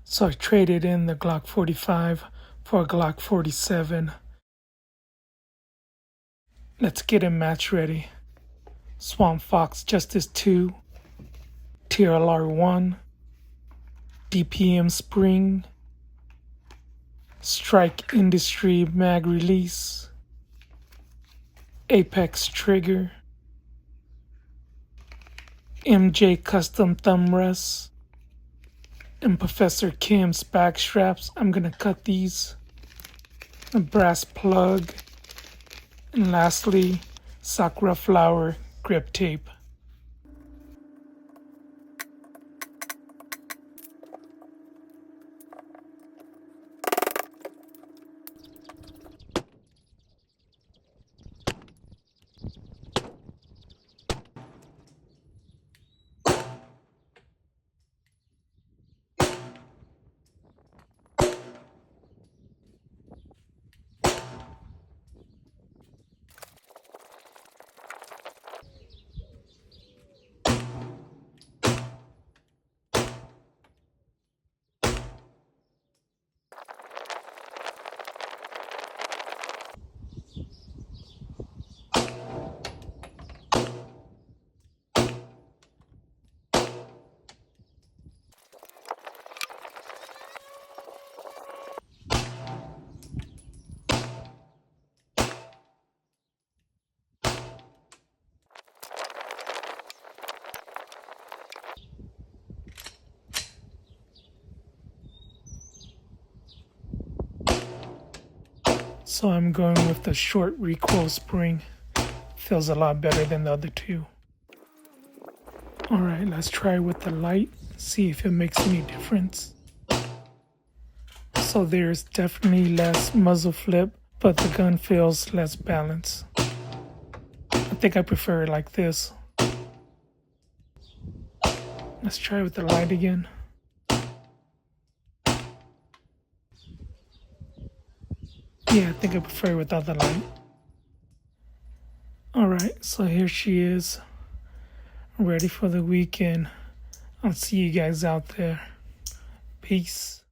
So I traded in the Glock 45 for a Glock 47. Let's get him match ready. Swamp Fox Justice 2, TLR 1, DPM Spring, Strike Industry Mag Release, Apex Trigger, MJ Custom Thumb Rest, and Professor Kim's back straps. I'm gonna cut these. A brass plug, and lastly, Sakura Flower grip tape. So I'm going with the short recoil spring. Feels a lot better than the other two. Alright, let's try with the light, see if it makes any difference. So there's definitely less muzzle flip, but the gun feels less balanced. I think I prefer it like this. Let's try with the light again. Yeah, I think I prefer it without the light. Alright, so here she is, ready for the weekend. I'll see you guys out there. Peace.